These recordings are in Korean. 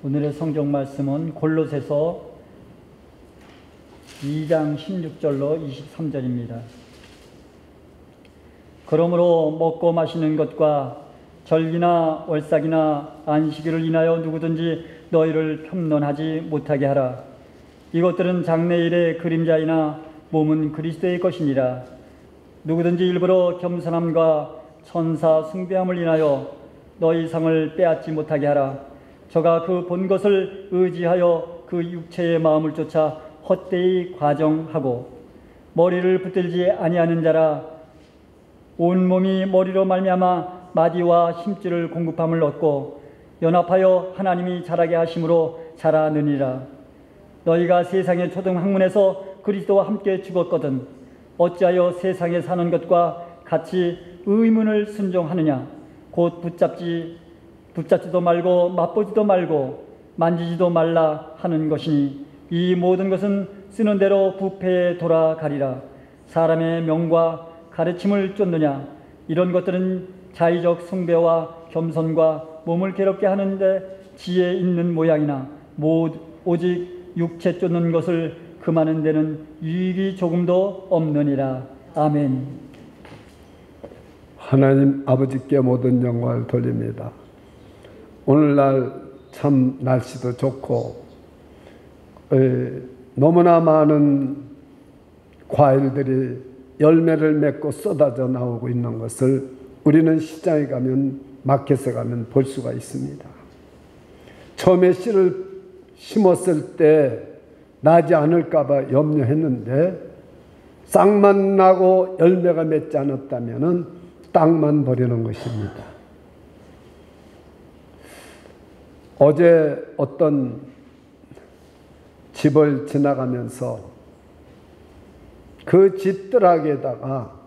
오늘의 성경 말씀은 골로새서 2장 16절로 23절입니다. 그러므로 먹고 마시는 것과 절기나 월삭이나 안식일을 인하여 누구든지 너희를 편론하지 못하게 하라. 이것들은 장래일의 그림자이나 몸은 그리스도의 것이니라. 누구든지 일부러 겸손함과 천사 숭배함을 인하여 너희 상을 빼앗지 못하게 하라. 저가 그 본 것을 의지하여 그 육체의 마음을 쫓아 헛되이 과정하고 머리를 붙들지 아니하는 자라. 온몸이 머리로 말미암아 마디와 힘줄을 공급함을 얻고 연합하여 하나님이 자라게 하심으로 자라느니라. 너희가 세상의 초등학문에서 그리스도와 함께 죽었거든 어찌하여 세상에 사는 것과 같이 의문을 순종하느냐. 곧 붙잡지도 말고 맛보지도 말고 만지지도 말라 하는 것이니 이 모든 것은 쓰는 대로 부패에 돌아가리라. 사람의 명과 가르침을 쫓느냐. 이런 것들은 자의적 숭배와 겸손과 몸을 괴롭게 하는데 지혜 있는 모양이나 오직 육체 쫓는 것을 금하는 데는 유익이 조금도 없느니라. 아멘. 하나님 아버지께 모든 영광을 돌립니다. 오늘날 참 날씨도 좋고 너무나 많은 과일들이 열매를 맺고 쏟아져 나오고 있는 것을 우리는 시장에 가면 마켓에 가면 볼 수가 있습니다. 처음에 씨를 심었을 때 나지 않을까 봐 염려했는데 싹만 나고 열매가 맺지 않았다면 땅만 버리는 것입니다. 어제 어떤 집을 지나가면서 그 집들락에다가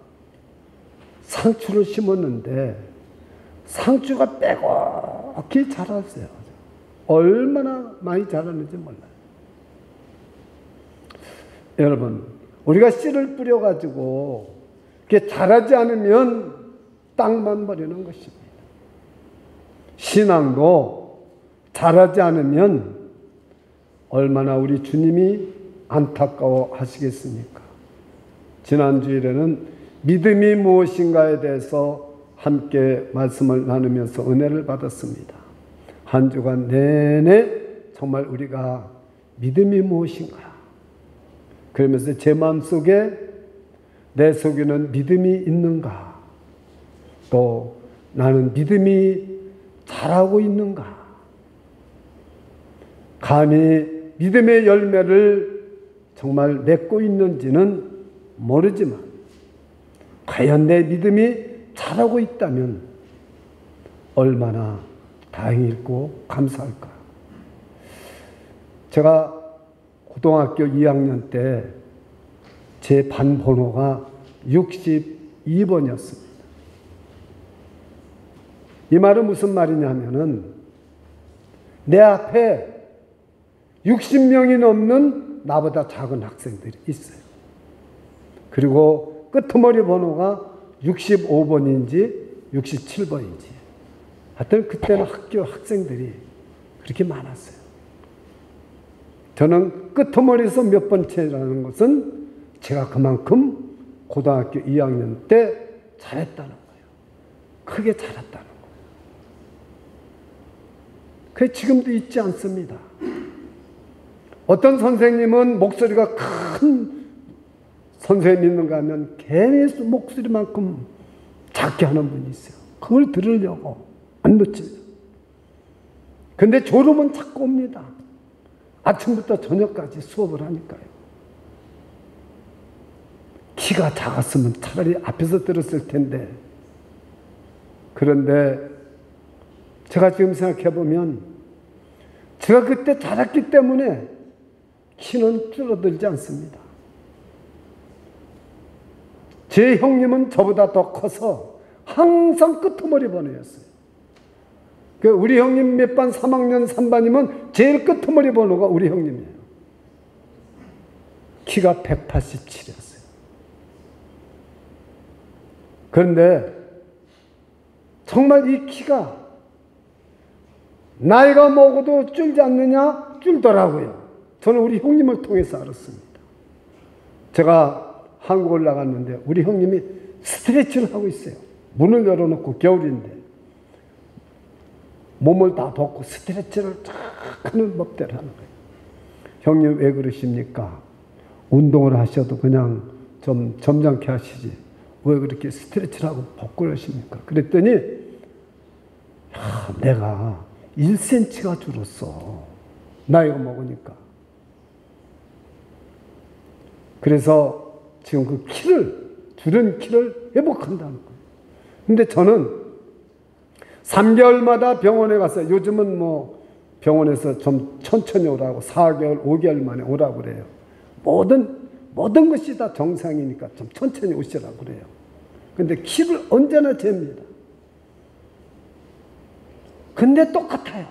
상추를 심었는데 상추가 빼곡히 자랐어요. 얼마나 많이 자랐는지 몰라요. 여러분, 우리가 씨를 뿌려가지고 그게 자라지 않으면 땅만 버리는 것입니다. 신앙도 자라지 않으면 얼마나 우리 주님이 안타까워 하시겠습니까? 지난 주일에는 믿음이 무엇인가에 대해서 함께 말씀을 나누면서 은혜를 받았습니다. 한 주간 내내 정말 우리가 믿음이 무엇인가? 그러면서 제 마음속에 내 속에는 믿음이 있는가? 또 나는 믿음이 자라고 있는가? 감히 믿음의 열매를 정말 맺고 있는지는 모르지만 과연 내 믿음이 자라고 있다면 얼마나 다행이고 감사할까. 제가 고등학교 2학년 때 제 반 번호가 62번이었습니다. 이 말은 무슨 말이냐면은 내 앞에 60명이 넘는 나보다 작은 학생들이 있어요. 그리고 끄트머리 번호가 65번인지 67번인지 하여튼 그때는 학교 학생들이 그렇게 많았어요. 저는 끄트머리에서 몇 번째라는 것은 제가 그만큼 고등학교 2학년 때 잘했다는 거예요. 크게 잘했다는 거예요. 그게 지금도 있지 않습니다. 어떤 선생님은 목소리가 큰 선생님이 있는가 하면 괜히 목소리만큼 작게 하는 분이 있어요. 그걸 들으려고 안 놓칩니다. 근데 졸음은 자꾸 옵니다. 아침부터 저녁까지 수업을 하니까요. 키가 작았으면 차라리 앞에서 들었을 텐데. 그런데 제가 지금 생각해보면 제가 그때 자랐기 때문에 키는 줄어들지 않습니다. 제 형님은 저보다 더 커서 항상 끄트머리 번호였어요. 우리 형님 몇 반 3학년 3반이면 제일 끄트머리 번호가 우리 형님이에요. 키가 187이었어요. 그런데 정말 이 키가 나이가 먹어도 줄지 않느냐? 줄더라고요. 저는 우리 형님을 통해서 알았습니다. 제가 한국을 나갔는데 우리 형님이 스트레치를 하고 있어요. 문을 열어놓고 겨울인데 몸을 다 벗고 스트레치를 쫙 하는 법대로 하는 거예요. 형님 왜 그러십니까? 운동을 하셔도 그냥 좀 점잖게 하시지 왜 그렇게 스트레치를 하고 벗고 그러십니까? 그랬더니 내가 1cm가 줄었어. 나이가 먹으니까. 그래서 지금 그 줄은 키를 회복한다는 거예요. 근데 저는 3개월마다 병원에 갔어요. 요즘은 뭐 병원에서 좀 천천히 오라고 4개월, 5개월 만에 오라고 그래요. 모든 것이 다 정상이니까 좀 천천히 오시라고 그래요. 근데 키를 언제나 잽니다. 근데 똑같아요.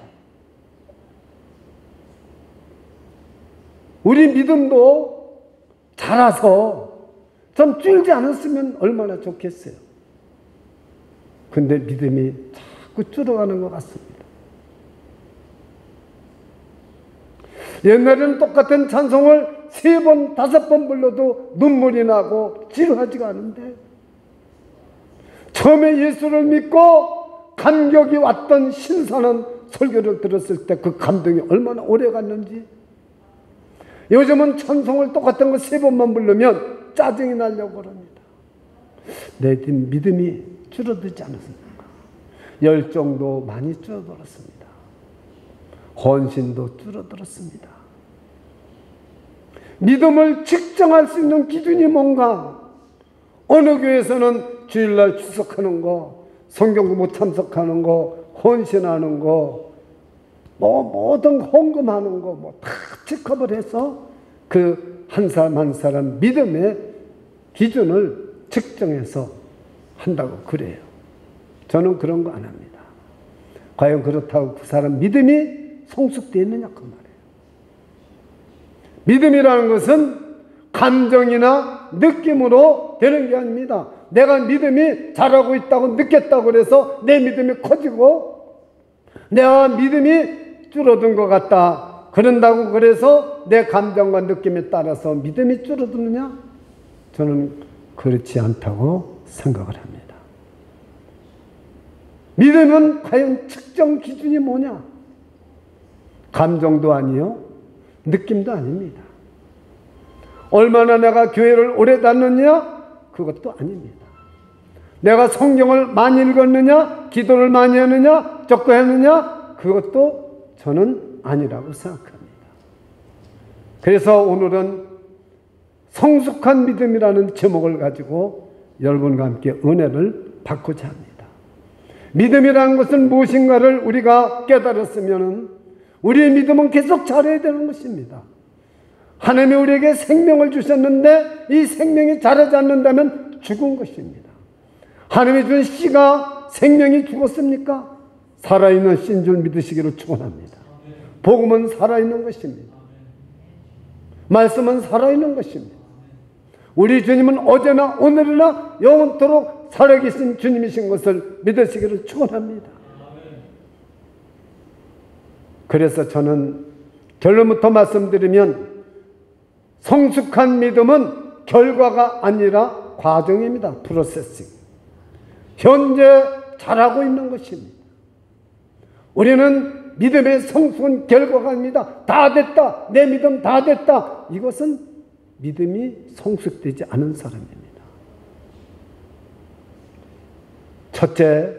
우리 믿음도 자라서 좀 줄지 않았으면 얼마나 좋겠어요. 근데 믿음이 자꾸 줄어가는 것 같습니다. 옛날에는 똑같은 찬송을 3번, 5번 불러도 눈물이 나고 지루하지가 않은데 처음에 예수를 믿고 감격이 왔던 신선한 설교를 들었을 때 그 감동이 얼마나 오래 갔는지 요즘은 찬송을 똑같은 거 3번만 부르면 짜증이 나려고 합니다. 내 믿음이 줄어들지 않았습니까? 열정도 많이 줄어들었습니다. 헌신도 줄어들었습니다. 믿음을 측정할 수 있는 기준이 뭔가? 어느 교회에서는 주일날 출석하는 거, 성경 공부 참석하는 거, 헌신하는 거, 모든 헌금하는 거, 다 체크업을 해서 그 한 사람 한 사람 믿음의 기준을 측정해서 한다고 그래요. 저는 그런 거 안 합니다. 과연 그렇다고 그 사람 믿음이 성숙되어 있느냐 그 말이에요. 믿음이라는 것은 감정이나 느낌으로 되는 게 아닙니다. 내가 믿음이 자라고 있다고 느꼈다고 해서 내 믿음이 커지고 내가 믿음이 줄어든 것 같다 그런다고 그래서 내 감정과 느낌에 따라서 믿음이 줄어드느냐? 저는 그렇지 않다고 생각을 합니다. 믿음은 과연 측정 기준이 뭐냐? 감정도 아니요, 느낌도 아닙니다. 얼마나 내가 교회를 오래 다녔느냐? 그것도 아닙니다. 내가 성경을 많이 읽었느냐? 기도를 많이 했느냐? 적고했느냐? 그것도 저는 아니라고 생각합니다. 그래서 오늘은 성숙한 믿음이라는 제목을 가지고 여러분과 함께 은혜를 받고자 합니다. 믿음이라는 것은 무엇인가를 우리가 깨달았으면 우리의 믿음은 계속 자라야 되는 것입니다. 하나님이 우리에게 생명을 주셨는데 이 생명이 자라지 않는다면 죽은 것입니다. 하나님이 준 씨가 생명이 죽었습니까? 살아있는 씨인 줄 믿으시기를 축원합니다. 복음은 살아있는 것입니다. 말씀은 살아있는 것입니다. 우리 주님은 어제나 오늘이나 영원토록 살아계신 주님이신 것을 믿으시기를 축원합니다. 그래서 저는 결론부터 말씀드리면 성숙한 믿음은 결과가 아니라 과정입니다. 프로세싱. 현재 잘하고 있는 것입니다. 우리는 믿음의 성숙은 결과가 아닙니다. 다 됐다. 내 믿음 다 됐다. 이것은 믿음이 성숙되지 않은 사람입니다. 첫째,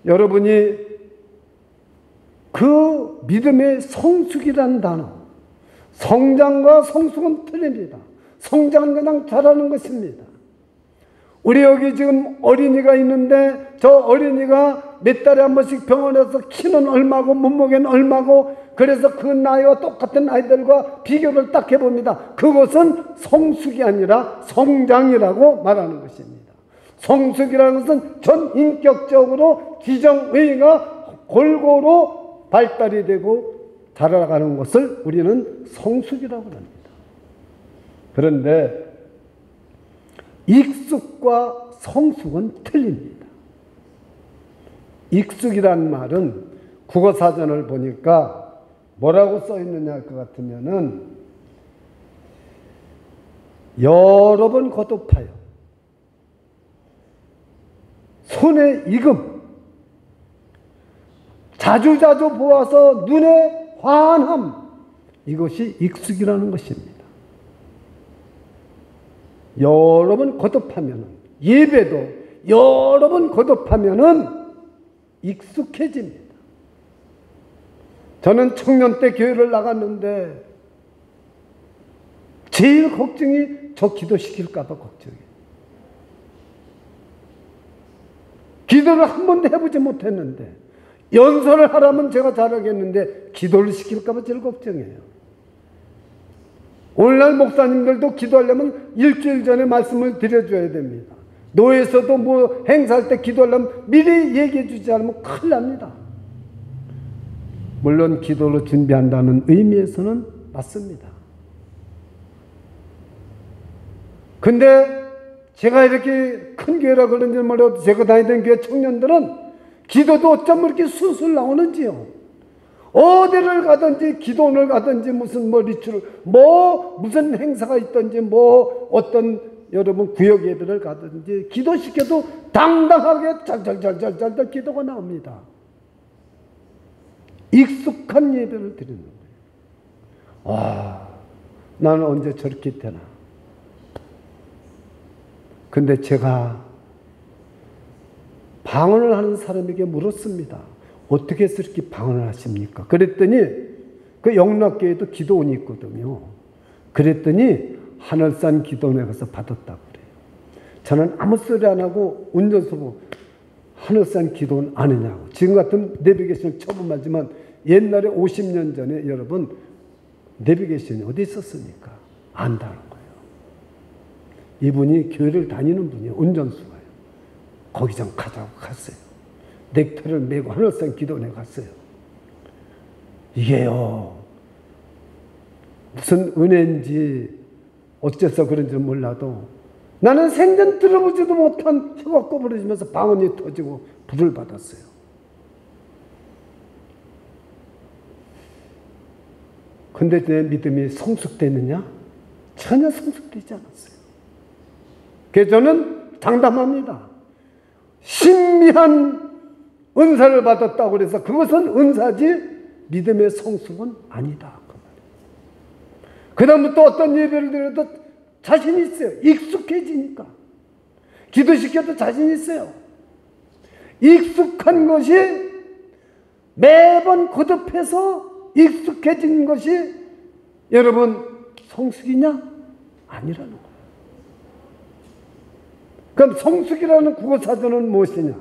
여러분이 그 믿음의 성숙이라는 단어, 성장과 성숙은 틀립니다. 성장은 그냥 자라는 것입니다. 우리 여기 지금 어린이가 있는데 저 어린이가 몇 달에 한 번씩 병원에서 키는 얼마고 몸무게는 얼마고 그래서 그 나이와 똑같은 아이들과 비교를 딱 해봅니다. 그것은 성숙이 아니라 성장이라고 말하는 것입니다. 성숙이라는 것은 전인격적으로 지정의가 골고루 발달이 되고 자라가는 것을 우리는 성숙이라고 합니다. 그런데 익숙과 성숙은 틀립니다. 익숙이란 말은 국어사전을 보니까 뭐라고 써 있느냐 할 것 같으면은 여러 번 거듭하여 손에 익음 자주자주 보아서 눈에 환함 이것이 익숙이라는 것입니다. 여러 번 거듭하면은 예배도 여러 번 거듭하면은 익숙해집니다. 저는 청년 때 교회를 나갔는데 제일 걱정이 저 기도시킬까 봐 걱정이에요. 기도를 한 번도 해보지 못했는데 연설을 하라면 제가 잘하겠는데 기도를 시킬까 봐 제일 걱정이에요. 오늘날 목사님들도 기도하려면 일주일 전에 말씀을 드려줘야 됩니다. 노예에서도 뭐 행사할 때 기도하려면 미리 얘기해 주지 않으면 큰일 납니다. 물론 기도로 준비한다는 의미에서는 맞습니다. 근데 제가 이렇게 큰 교회라 그런지 몰라도 제가 다니던 교회 청년들은 기도도 어쩜 이렇게 술술 나오는지요. 어디를 가든지 기도원을 가든지 무슨 뭐 리추를 무슨 행사가 있든지 어떤 여러분 구역 예배를 가든지 기도시켜도 당당하게 잘잘잘잘잘 기도가 나옵니다. 익숙한 예배를 드리는 거예요. 와, 나는 언제 저렇게 되나. 근데 제가 방언을 하는 사람에게 물었습니다. 어떻게 해서 이렇게 방언을 하십니까? 그랬더니 그 영락교회도 기도원이 있거든요. 그랬더니 하늘산 기도원에 가서 받았다고 그래요. 저는 아무 소리 안 하고 운전수 보고 하늘산 기도원 아느냐고. 지금 같은 내비게이션 처음 알지만 옛날에 50년 전에 여러분 내비게이션이 어디 있었습니까? 안다는 거예요. 이분이 교회를 다니는 분이에요. 운전수가요. 거기 좀 가자고 갔어요. 넥타이를 메고 하늘산 기도원에 갔어요. 이게요 무슨 은혜인지 어째서 그런지 몰라도 나는 생전 들어보지도 못한 혀가 꼬부러지면서 방언이 터지고 불을 받았어요. 근데 내 믿음이 성숙됐느냐? 전혀 성숙되지 않았어요. 그래서 저는 장담합니다. 신비한 은사를 받았다고 해서 그것은 은사지 믿음의 성숙은 아니다. 그 다음부터 어떤 예배를 드려도 자신 있어요. 익숙해지니까. 기도시켜도 자신 있어요. 익숙한 것이 매번 거듭해서 익숙해진 것이 여러분 성숙이냐? 아니라는 거예요. 그럼 성숙이라는 국어사전은 무엇이냐?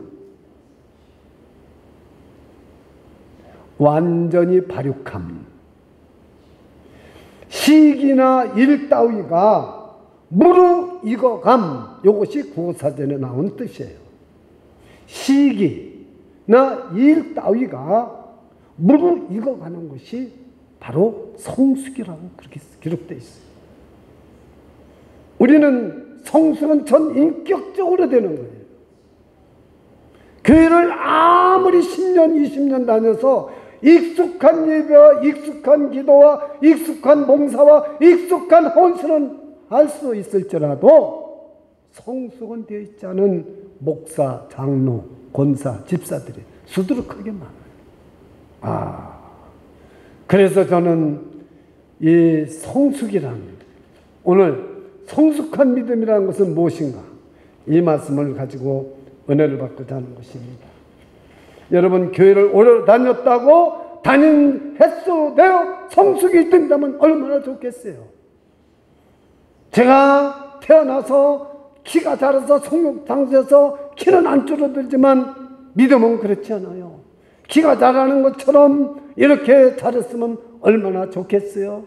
완전히 발육함. 시기나 일 따위가 무르익어감. 이것이 국어사전에 나온 뜻이에요. 시기나 일 따위가 무르익어가는 것이 바로 성숙이라고 그렇게 기록되어 있어요. 우리는 성숙은 전 인격적으로 되는 거예요. 교회를 아무리 10년, 20년 다녀서 익숙한 예배와 익숙한 기도와 익숙한 봉사와 익숙한 헌신은 할 수 있을지라도 성숙은 되어 있지 않은 목사, 장로, 권사, 집사들이 수두룩하게 많아요. 그래서 저는 이 성숙이라는 오늘 성숙한 믿음이라는 것은 무엇인가? 이 말씀을 가지고 은혜를 받고자 하는 것입니다. 여러분 교회를 오래 다녔다고 다닌 횟수 되어 성숙이 된다면 얼마나 좋겠어요. 제가 태어나서 키가 자라서 성육장수에서 키는 안 줄어들지만 믿음은 그렇지 않아요. 키가 자라는 것처럼 이렇게 자랐으면 얼마나 좋겠어요.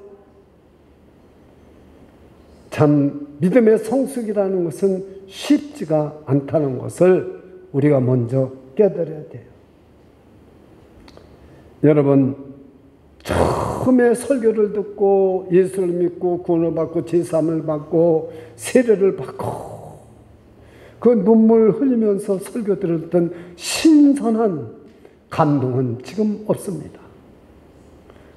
참 믿음의 성숙이라는 것은 쉽지가 않다는 것을 우리가 먼저 깨달아야 돼요. 여러분 처음에 설교를 듣고 예수를 믿고 구원을 받고 제사함을 받고 세례를 받고 그 눈물 흘리면서 설교 들었던 신선한 감동은 지금 없습니다.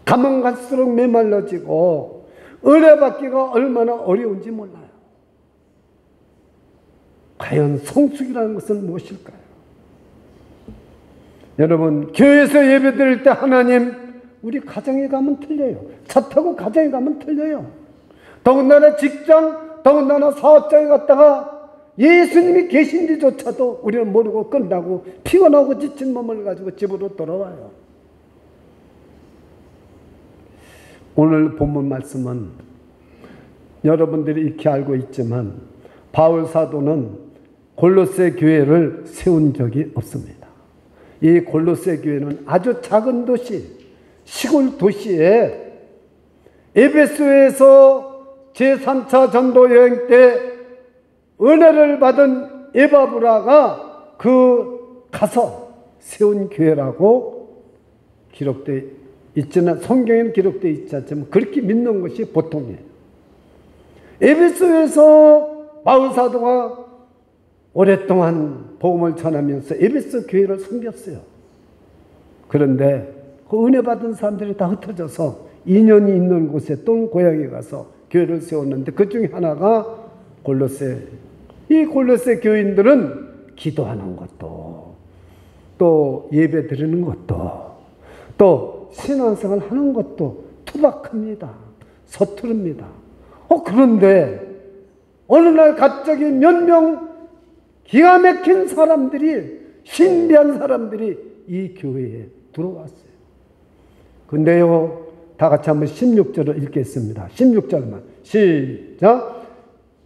가면 갈수록 메말라지고 은혜 받기가 얼마나 어려운지 몰라요. 과연 성숙이라는 것은 무엇일까요? 여러분, 교회에서 예배 드릴 때 하나님, 우리 가정에 가면 틀려요. 차 타고 가정에 가면 틀려요. 더군다나 직장, 더군다나 사업장에 갔다가 예수님이 계신지조차도 우리는 모르고 끝나고 피곤하고 지친 몸을 가지고 집으로 돌아와요. 오늘 본문 말씀은 여러분들이 익히 알고 있지만 바울 사도는 골로새 교회를 세운 적이 없습니다. 이 골로새 교회는 아주 작은 도시, 시골 도시에 에베소에서 제3차 전도 여행 때 은혜를 받은 에바브라가 가서 세운 교회라고 기록되어 있지는 성경에는 기록되어 있지 않지만 그렇게 믿는 것이 보통이에요. 에베소에서 바울 사도가 오랫동안 복음을 전하면서 에베소 교회를 섬겼어요. 그런데 그 은혜 받은 사람들이 다 흩어져서 인연이 있는 곳에 또는 고향에 가서 교회를 세웠는데 그 중에 하나가 골로새. 이 골로새 교인들은 기도하는 것도 또 예배 드리는 것도 또 신앙생활 하는 것도 투박합니다. 서투릅니다. 그런데 어느 날 갑자기 몇 명 기가 막힌 사람들이, 신비한 사람들이 이 교회에 들어왔어요. 근데요, 다 같이 한번 16절을 읽겠습니다. 16절만 시작.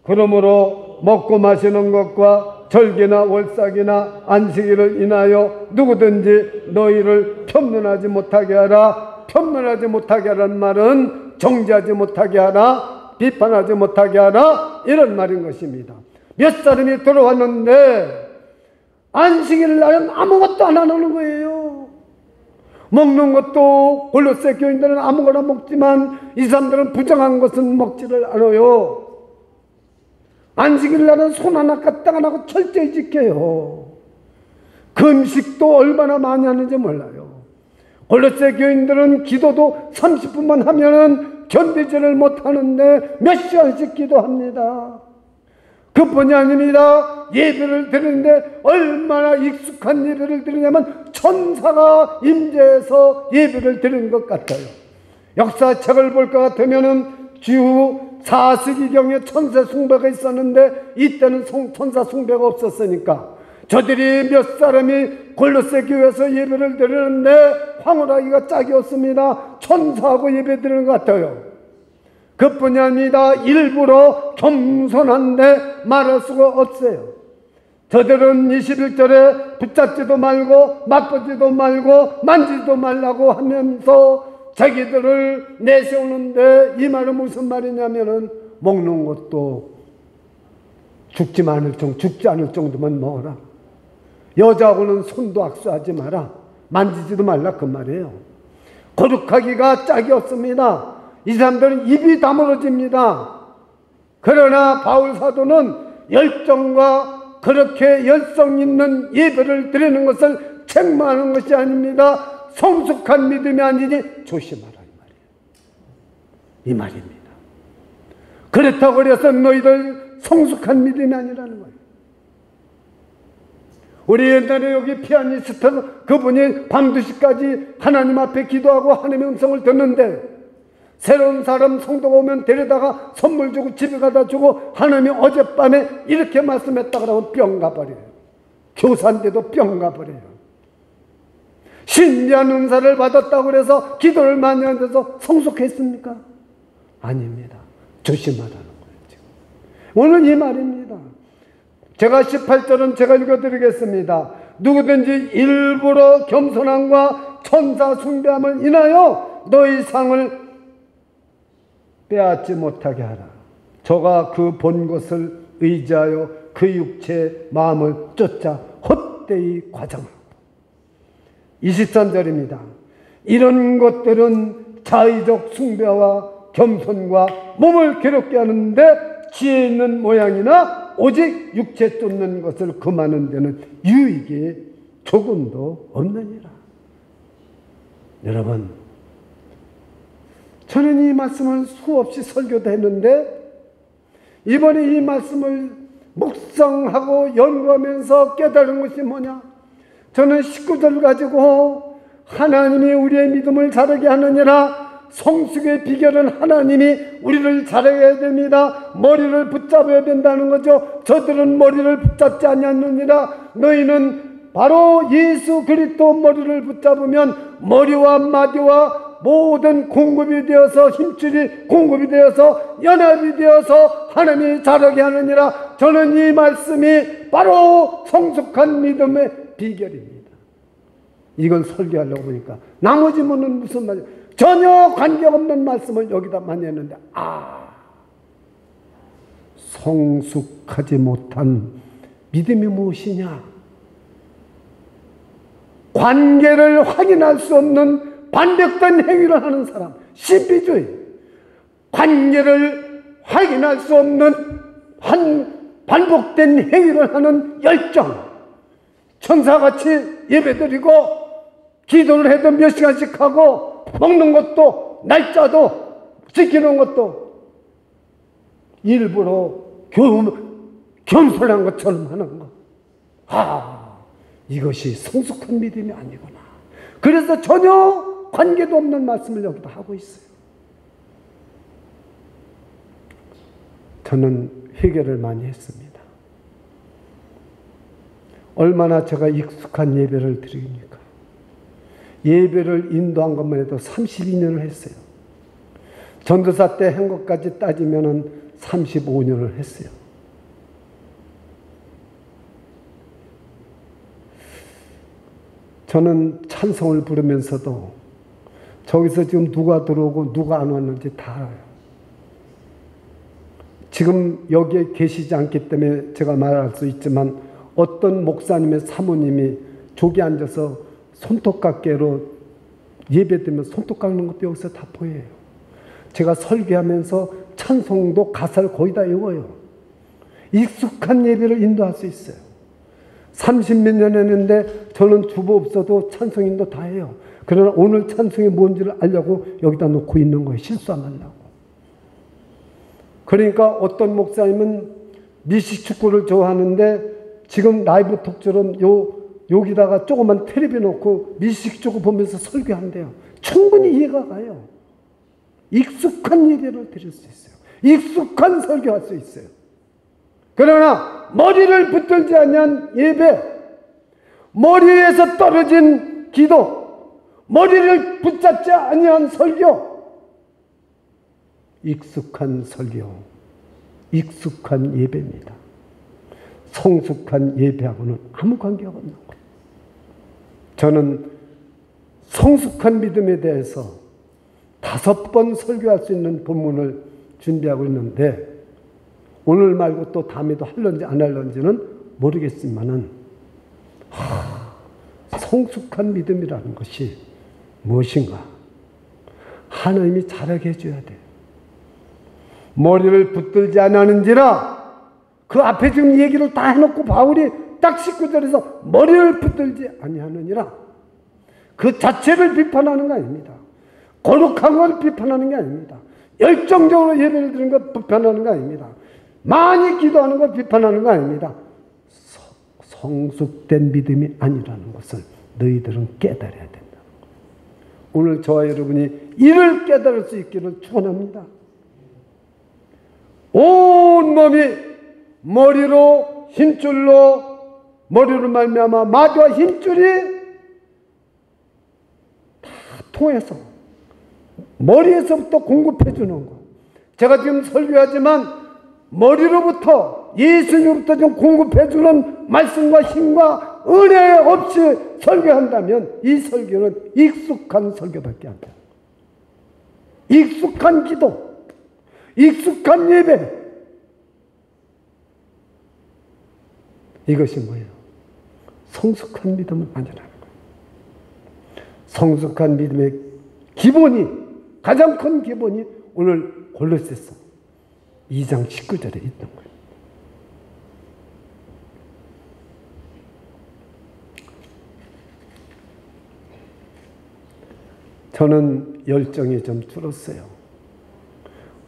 그러므로 먹고 마시는 것과 절기나 월삭이나 안식일을 인하여 누구든지 너희를 편문하지 못하게 하라. 편문하지 못하게 하라는 말은 정죄하지 못하게 하라, 비판하지 못하게 하라, 이런 말인 것입니다. 몇 사람이 들어왔는데 안식일 날은 아무것도 안 하는 거예요. 먹는 것도 골로새 교인들은 아무거나 먹지만 이 사람들은 부정한 것은 먹지를 않아요. 안식일 날은 손 하나 까딱 안 하고 철저히 지켜요. 금식도 얼마나 많이 하는지 몰라요. 골로새 교인들은 기도도 30분만 하면은 견디지를 못하는데 몇 시간씩 기도합니다. 그뿐이 아닙니다. 예배를 드리는데 얼마나 익숙한 예배를 드리냐면 천사가 임재해서 예배를 드리는 것 같아요. 역사책을 볼 것 같으면은 주 4세기경에 천사 숭배가 있었는데 이때는 천사 숭배가 없었으니까 저들이 몇 사람이 골로새 교회에서 예배를 드리는데 황홀하기가 짝이 없습니다. 천사하고 예배 드리는 것 같아요. 그뿐이 아니라 일부러 겸손한데 말할 수가 없어요. 저들은 21절에 붙잡지도 말고 맛보지도 말고 만지지도 말라고 하면서 자기들을 내세우는데 이 말은 무슨 말이냐면은 먹는 것도 죽지 않을 정도만 먹어라. 여자하고는 손도 악수하지 마라. 만지지도 말라, 그 말이에요. 거룩하기가 짝이 없습니다. 이 사람들은 입이 다물어집니다. 그러나 바울 사도는 열정과 그렇게 열성 있는 예배를 드리는 것을 책망하는 것이 아닙니다. 성숙한 믿음이 아니니 조심하라, 이 말입니다. 그렇다고 해서 너희들 성숙한 믿음이 아니라는 거예요. 우리 옛날에 여기 피아니스트 그분이 밤 2시까지 하나님 앞에 기도하고 하나님의 음성을 듣는데 새로운 사람 성도가 오면 데려다가 선물 주고 집에 가다 주고 하나님이 어젯밤에 이렇게 말씀했다 그러면 뿅 가버려요. 교사인데도 뿅 가버려요. 신비한 은사를 받았다고 해서 기도를 많이 하면서 성숙했습니까? 아닙니다. 조심하라는 거예요. 지금. 오늘 이 말입니다. 제가 18절은 제가 읽어드리겠습니다. 누구든지 일부러 겸손함과 천사 숭배함을 인하여 너희 상을 빼앗지 못하게 하라. 저가 그 본 것을 의지하여 그 육체의 마음을 쫓아 헛되이 과장하고. 23절입니다. 이런 것들은 자의적 숭배와 겸손과 몸을 괴롭게 하는데 지혜 있는 모양이나 오직 육체 쫓는 것을 금하는 데는 유익이 조금도 없느니라. 여러분, 저는 이 말씀을 수없이 설교도 했는데 이번에 이 말씀을 묵상하고 연구하면서 깨달은 것이 뭐냐? 저는 식구들 가지고 하나님이 우리의 믿음을 자라게 하느니라. 성숙의 비결은 하나님이 우리를 자라게 됩니다. 머리를 붙잡아야 된다는 거죠. 저들은 머리를 붙잡지 아니하느니라. 너희는 바로 예수 그리스도 머리를 붙잡으면 머리와 마디와 모든 공급이 되어서 힘줄이 공급이 되어서 연합이 되어서 하나님이 자라게 하느니라. 저는 이 말씀이 바로 성숙한 믿음의 비결입니다. 이걸 설교하려고 보니까 나머지 분은 무슨 말이에요? 전혀 관계없는 말씀을 여기다 많이 했는데 성숙하지 못한 믿음이 무엇이냐? 관계를 확인할 수 없는 반복된 행위를 하는 사람, 신비주의. 관계를 확인할 수 없는 반복된 행위를 하는 열정. 천사같이 예배드리고 기도를 해도 몇 시간씩 하고 먹는 것도 날짜도 지키는 것도 일부러 겸손한 것처럼 하는 것. 이것이 성숙한 믿음이 아니구나. 그래서 전혀 관계도 없는 말씀을 여기다 하고 있어요. 저는 회개를 많이 했습니다. 얼마나 제가 익숙한 예배를 드립니까? 예배를 인도한 것만 해도 32년을 했어요. 전도사 때 한 것까지 따지면 35년을 했어요. 저는 찬송을 부르면서도 저기서 지금 누가 들어오고 누가 안 왔는지 다 알아요. 지금 여기에 계시지 않기 때문에 제가 말할 수 있지만 어떤 목사님의 사모님이 저기 앉아서 손톱 깎개로 예배드리면 손톱 깎는 것도 여기서 다 보여요. 제가 설교하면서 찬송도 가사를 거의 다 외워요. 익숙한 예배를 인도할 수 있어요. 30몇 년 했는데 저는 주보 없어도 찬송 인도 다 해요. 그러나 오늘 찬송이 뭔지를 알려고 여기다 놓고 있는 거예요. 실수 안 하려고. 그러니까 어떤 목사님은 미식축구를 좋아하는데 지금 라이브 톡처럼 여기다가 조그만 텔레비 놓고 미식축구 보면서 설교한대요. 충분히 이해가 가요. 익숙한 예배를 드릴 수 있어요. 익숙한 설교할 수 있어요. 그러나 머리를 붙들지 않는 예배, 머리에서 떨어진 기도, 머리를 붙잡지 아니한 설교, 익숙한 설교, 익숙한 예배입니다. 성숙한 예배하고는 아무 관계가 없는 거예요. 저는 성숙한 믿음에 대해서 5번 설교할 수 있는 본문을 준비하고 있는데 오늘 말고 또 다음에도 할런지 안 할런지는 모르겠지만은 성숙한 믿음이라는 것이 무엇인가? 하나님이 자라게 해줘야 돼. 머리를 붙들지 않았는지라 그 앞에 지금 얘기를 다 해놓고 바울이 딱 19절에서 머리를 붙들지 아니하느니라 그 자체를 비판하는 거 아닙니다. 거룩한 걸 비판하는 게 아닙니다. 열정적으로 예배를 드리는 걸 비판하는 거 아닙니다. 많이 기도하는 걸 비판하는 거 아닙니다. 성숙된 믿음이 아니라는 것을 너희들은 깨달아야 된다. 오늘 저와 여러분이 이를 깨달을 수 있기를 축원합니다. 온 몸이 머리로 힘줄로 머리로 말미암아 마디와 힘줄이 다 통해서 머리에서부터 공급해 주는 거. 제가 지금 설교하지만 머리로부터 예수님부터 좀 공급해 주는 말씀과 힘과 은혜 없이 설교한다면 이 설교는 익숙한 설교밖에 안 돼요. 익숙한 기도, 익숙한 예배. 이것이 뭐예요? 성숙한 믿음은 아니라는 거예요. 성숙한 믿음의 기본이, 가장 큰 기본이 오늘 골로새서 2장 19절에 있는 거예요. 저는 열정이 좀 줄었어요.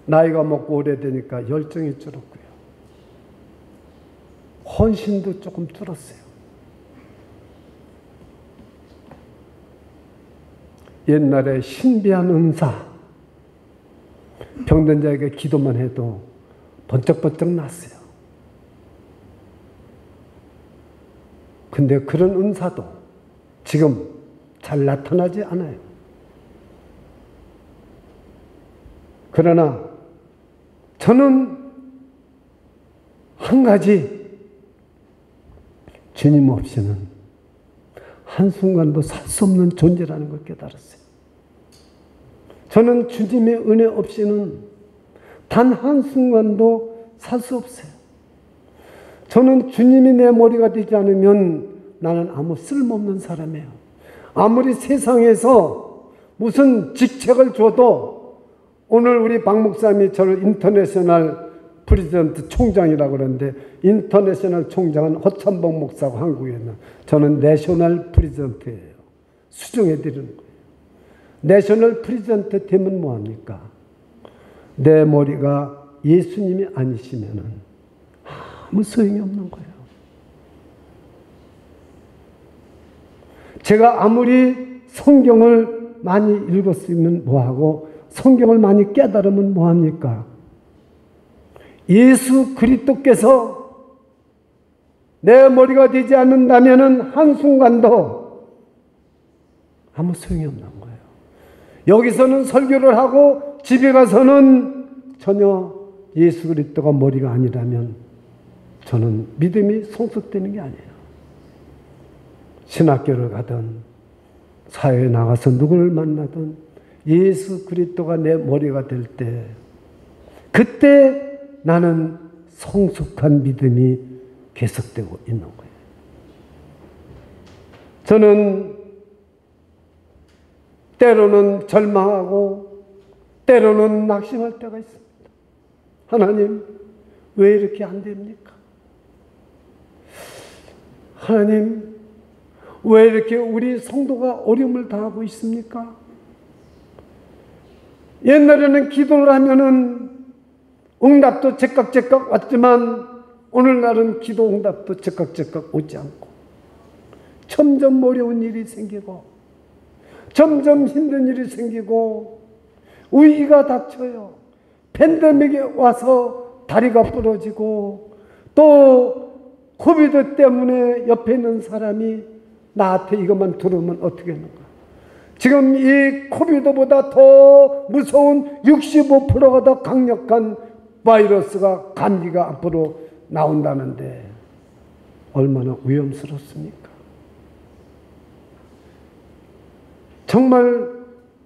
나이가 먹고 오래되니까 열정이 줄었고요. 헌신도 조금 줄었어요. 옛날에 신비한 은사, 병든 자에게 기도만 해도 번쩍번쩍 났어요. 근데 그런 은사도 지금 잘 나타나지 않아요. 그러나 저는 한 가지, 주님 없이는 한순간도 살 수 없는 존재라는 걸 깨달았어요. 저는 주님의 은혜 없이는 단 한순간도 살 수 없어요. 저는 주님이 내 머리가 되지 않으면 나는 아무 쓸모없는 사람이에요. 아무리 세상에서 무슨 직책을 줘도, 오늘 우리 박 목사님이 저를 인터내셔널 프리전트 총장이라고 그러는데, 인터내셔널 총장은 허천봉 목사고 한국에는, 저는 내셔널 프리전트예요. 수정해 드리는 거예요. 내셔널 프리전트 되면 뭐합니까? 내 머리가 예수님이 아니시면은 아무 소용이 없는 거예요. 제가 아무리 성경을 많이 읽었으면 뭐하고, 성경을 많이 깨달으면 뭐합니까? 예수 그리스도께서 내 머리가 되지 않는다면 한순간도 아무 소용이 없는 거예요. 여기서는 설교를 하고 집에 가서는 전혀 예수 그리스도가 머리가 아니라면 저는 믿음이 성숙되는 게 아니에요. 신학교를 가든 사회에 나가서 누구를 만나든 예수 그리스도가 내 머리가 될 때, 그때 나는 성숙한 믿음이 계속되고 있는 거예요. 저는 때로는 절망하고 때로는 낙심할 때가 있습니다. 하나님, 왜 이렇게 안 됩니까? 하나님, 왜 이렇게 우리 성도가 어려움을 당하고 있습니까? 옛날에는 기도를 하면은 응답도 제깍제깍 왔지만 오늘날은 기도 응답도 제깍제깍 오지 않고 점점 어려운 일이 생기고 점점 힘든 일이 생기고 위기가 닥쳐요. 팬데믹이 와서 다리가 부러지고 또 코비드 때문에 옆에 있는 사람이 나한테 이것만 들으면 어떻게 하는가. 지금 이 코비드보다 더 무서운 65%가 더 강력한 바이러스가, 감기가 앞으로 나온다는데 얼마나 위험스럽습니까? 정말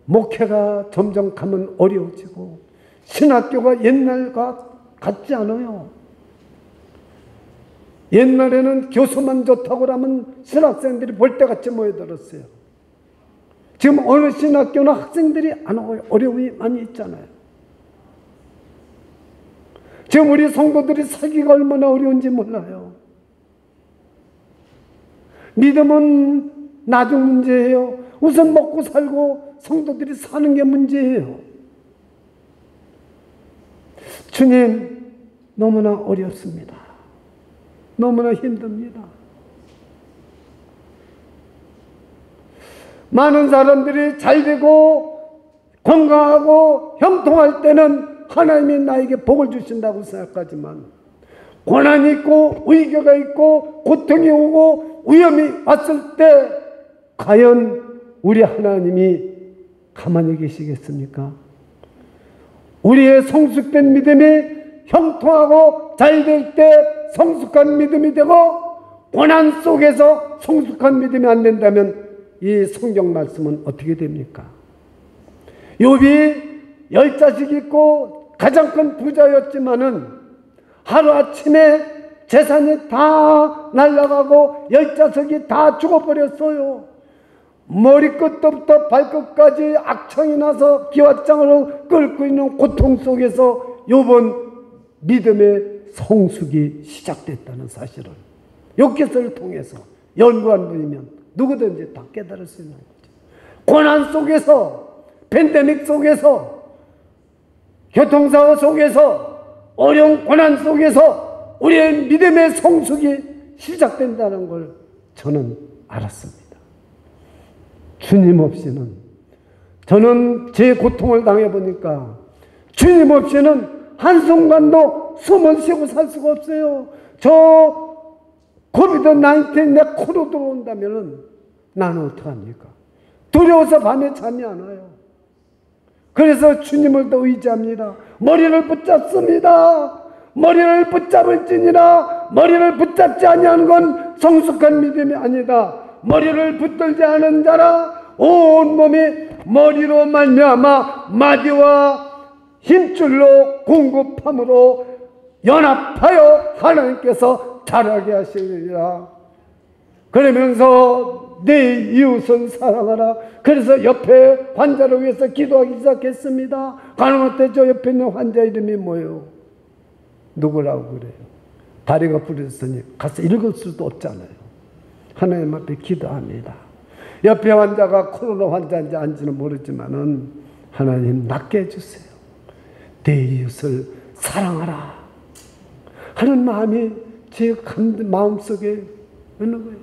목회가 점점 가면 어려워지고 신학교가 옛날과 같지 않아요. 옛날에는 교수만 좋다고 하면 신학생들이 볼때같이 모여들었어요. 지금 어느 신학교나 학생들이 안 오고요. 어려움이 많이 있잖아요. 지금 우리 성도들이 살기가 얼마나 어려운지 몰라요. 믿음은 나중 문제예요. 우선 먹고 살고 성도들이 사는 게 문제예요. 주님, 너무나 어렵습니다. 너무나 힘듭니다. 많은 사람들이 잘되고 건강하고 형통할 때는 하나님이 나에게 복을 주신다고 생각하지만, 고난이 있고 위기가 있고 고통이 오고 위험이 왔을 때 과연 우리 하나님이 가만히 계시겠습니까? 우리의 성숙된 믿음이 형통하고 잘될 때 성숙한 믿음이 되고, 고난 속에서 성숙한 믿음이 안 된다면 이 성경 말씀은 어떻게 됩니까? 욥이 10자식 있고 가장 큰 부자였지만은 하루아침에 재산이 다 날아가고 10자식이 다 죽어버렸어요. 머리끝부터 발끝까지 악청이 나서 기왓장으로 끓고 있는 고통 속에서 욥은 믿음의 성숙이 시작됐다는 사실을 욥기서를 통해서 연구한 분이면 누구든지 다 깨달을 수 있는 거죠. 고난 속에서 팬데믹 속에서, 교통사고 속에서, 어려운 고난 속에서 우리의 믿음의 성숙이 시작된다는 걸 저는 알았습니다. 주님 없이는, 저는 제 고통을 당해보니까 주님 없이는 한순간도 숨을 쉬고 살 수가 없어요. 저 코비드-19 내 코로 들어온다면 나는 어떡합니까? 두려워서 밤에 잠이 안 와요. 그래서 주님을 더 의지합니다. 머리를 붙잡습니다. 머리를 붙잡을지니라. 머리를 붙잡지 아니하는 건 성숙한 믿음이 아니다. 머리를 붙들지 않은 자라 온 몸이 머리로 말미암아 마디와 힘줄로 공급함으로 연합하여 하나님께서 자라게 하시리라. 그러면서 내 이웃을 사랑하라. 그래서 옆에 환자를 위해서 기도하기 시작했습니다. 가능할 때 저 옆에 있는 환자 이름이 뭐예요? 누구라고 그래요? 다리가 부러졌으니 가서 읽을 수도 없잖아요. 하나님 앞에 기도합니다. 옆에 환자가 코로나 환자인지 아닌지는 모르지만은 하나님 낫게 해주세요. 내 이웃을 사랑하라 하는 마음이 제 마음속에 있는 거예요.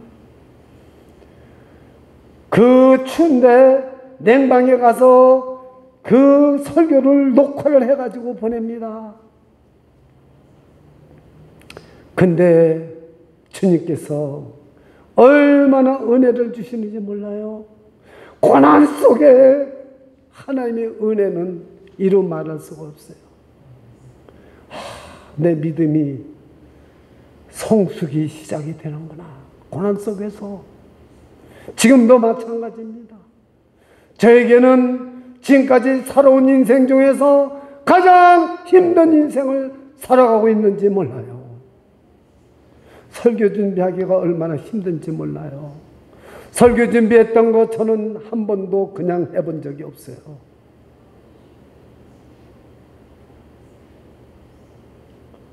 그 추운데 냉방에 가서 그 설교를 녹화를 해가지고 보냅니다. 근데 주님께서 얼마나 은혜를 주시는지 몰라요. 고난 속에 하나님의 은혜는 이루 말할 수가 없어요. 내 믿음이 성숙이 시작이 되는구나. 고난 속에서. 지금도 마찬가지입니다. 저에게는 지금까지 살아온 인생 중에서 가장 힘든 인생을 살아가고 있는지 몰라요. 설교 준비하기가 얼마나 힘든지 몰라요. 설교 준비했던 거 저는 한 번도 그냥 해본 적이 없어요.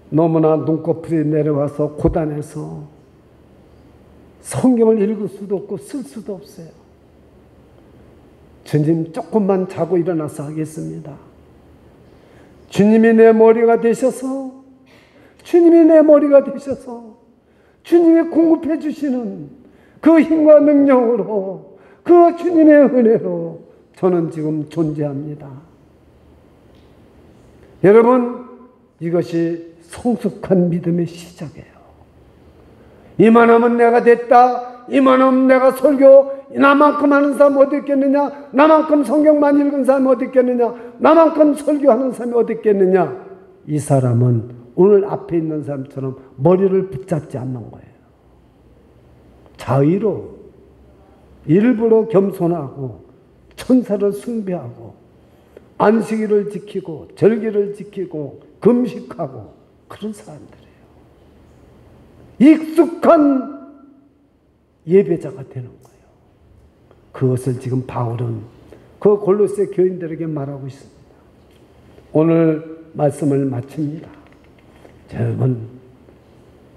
너무나 눈꺼풀이 내려와서 고단해서 성경을 읽을 수도 없고 쓸 수도 없어요. 주님 조금만 자고 일어나서 하겠습니다. 주님이 내 머리가 되셔서, 주님이 내 머리가 되셔서 주님이 공급해 주시는 그 힘과 능력으로, 그 주님의 은혜로 저는 지금 존재합니다. 여러분, 이것이 성숙한 믿음의 시작이에요. 이만하면 내가 됐다, 이만하면 내가 설교, 나만큼 하는 사람 어디 있겠느냐, 나만큼 성경만 읽은 사람이 어디 있겠느냐, 나만큼 설교하는 사람이 어디 있겠느냐. 이 사람은 오늘 앞에 있는 사람처럼 머리를 붙잡지 않는 거예요. 자의로, 일부러 겸손하고 천사를 숭배하고 안식일을 지키고 절기를 지키고 금식하고 그런 사람들이에요. 익숙한 예배자가 되는 거예요. 그것을 지금 바울은 그 골로새 교인들에게 말하고 있습니다. 오늘 말씀을 마칩니다. 여러분,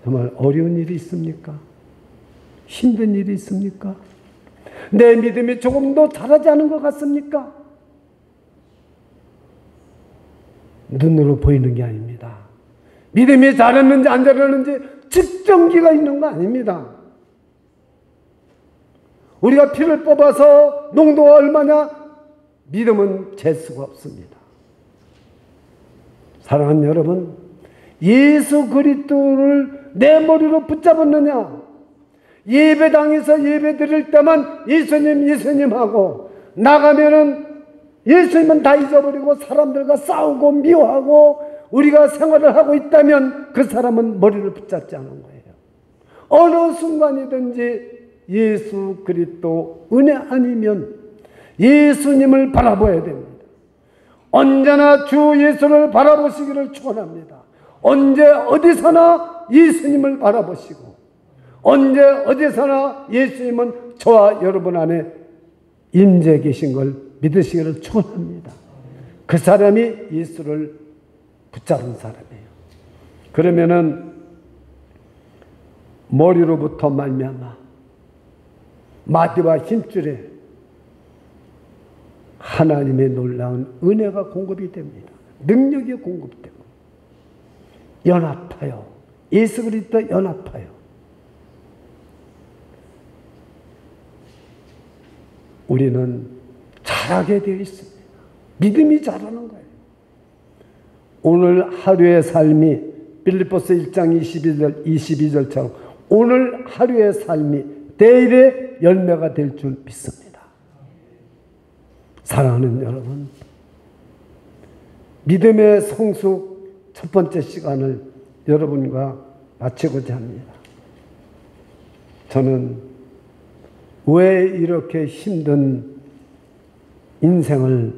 정말 어려운 일이 있습니까? 힘든 일이 있습니까? 내 믿음이 조금도 자라지 않은 것 같습니까? 눈으로 보이는 게 아닙니다. 믿음이 자랐는지 안 자랐는지 측정기가 있는 거 아닙니다. 우리가 피를 뽑아서 농도가 얼마냐? 믿음은 잴 수가 없습니다. 사랑하는 여러분, 예수 그리스도를 내 머리로 붙잡았느냐? 예배당에서 예배 드릴 때만 예수님 예수님 하고 나가면은 예수님은 다 잊어버리고 사람들과 싸우고 미워하고 우리가 생활을 하고 있다면 그 사람은 머리를 붙잡지 않은 거예요. 어느 순간이든지 예수 그리스도 은혜 아니면 예수님을 바라봐야 됩니다. 언제나 주 예수를 바라보시기를 축원합니다. 언제 어디서나 예수님을 바라보시고 언제 어디서나 예수님은 저와 여러분 안에 임재 계신 걸 믿으시기를 축원합니다. 그 사람이 예수를 붙잡은 사람이에요. 그러면은 머리로부터 말미암아 마디와 힘줄에 하나님의 놀라운 은혜가 공급이 됩니다. 능력이 공급되고 연합하여 예수 그리스도 연합하여 우리는 자라게 되어 있습니다. 믿음이 자라는 거예요. 오늘 하루의 삶이 빌립보서 1장 22절처럼 오늘 하루의 삶이 내일의 열매가 될 줄 믿습니다. 사랑하는 여러분, 믿음의 성숙 첫 번째 시간을 여러분과 마치고자 합니다. 저는 왜 이렇게 힘든 인생을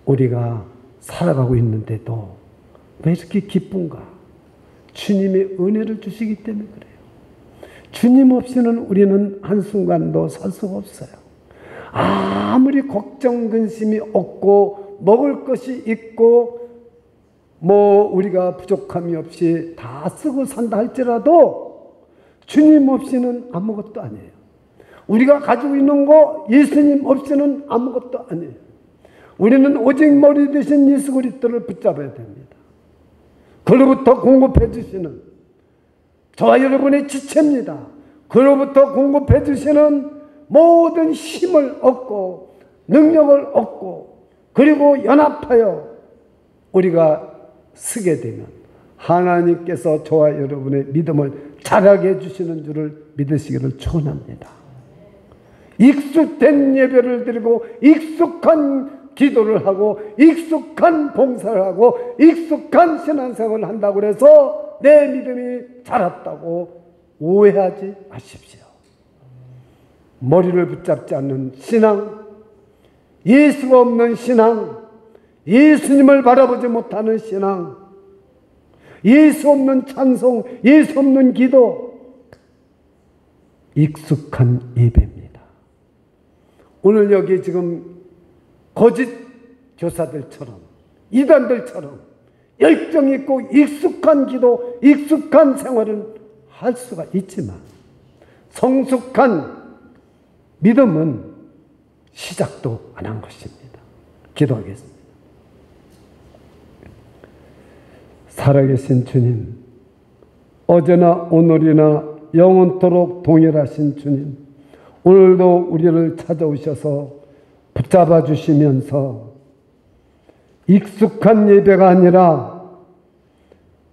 우리가 살아가고 있는데도 왜 이렇게 기쁜가? 주님의 은혜를 주시기 때문에 그래요. 주님 없이는 우리는 한순간도 살 수가 없어요. 아무리 걱정 근심이 없고 먹을 것이 있고 우리가 부족함이 없이 다 쓰고 산다 할지라도 주님 없이는 아무것도 아니에요. 우리가 가지고 있는 거 예수님 없이는 아무것도 아니에요. 우리는 오직 머리 대신 예수 그리스도를 붙잡아야 됩니다. 그로부터 공급해 주시는 저와 여러분의 지체입니다. 그로부터 공급해 주시는 모든 힘을 얻고 능력을 얻고 그리고 연합하여 우리가 쓰게 되면 하나님께서 저와 여러분의 믿음을 자라게 해주시는 줄을 믿으시기를 축원합니다. 익숙된 예배를 드리고 익숙한 기도를 하고 익숙한 봉사를 하고 익숙한 신앙생활을 한다고 해서 내 믿음이 자랐다고 오해하지 마십시오. 머리를 붙잡지 않는 신앙, 예수가 없는 신앙, 예수님을 바라보지 못하는 신앙, 예수 없는 찬송, 예수 없는 기도, 익숙한 예배입니다. 오늘 여기 지금 거짓 교사들처럼 이단들처럼 열정 있고 익숙한 기도, 익숙한 생활을 할 수가 있지만 성숙한 믿음은 시작도 안 한 것입니다. 기도하겠습니다. 살아계신 주님, 어제나 오늘이나 영원토록 동일하신 주님, 오늘도 우리를 찾아오셔서 붙잡아 주시면서 익숙한 예배가 아니라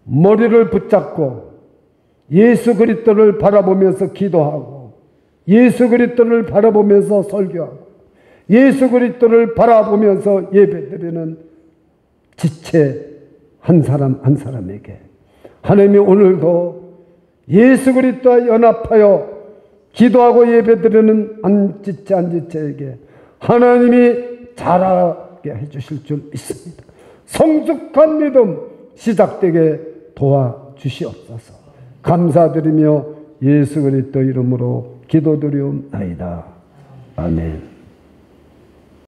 머리를 붙잡고 예수 그리스도를 바라보면서 기도하고 예수 그리스도를 바라보면서 설교하고 예수 그리스도를 바라보면서 예배드리는 지체 한 사람 한 사람에게 하나님이 오늘도 예수 그리스도와 연합하여 기도하고 예배드리는 한 지체 한 지체에게 하나님이 자라게 해주실 줄 믿습니다. 성숙한 믿음 시작되게 도와주시옵소서. 감사드리며 예수 그리스도 이름으로 기도드리옵나이다. 아멘.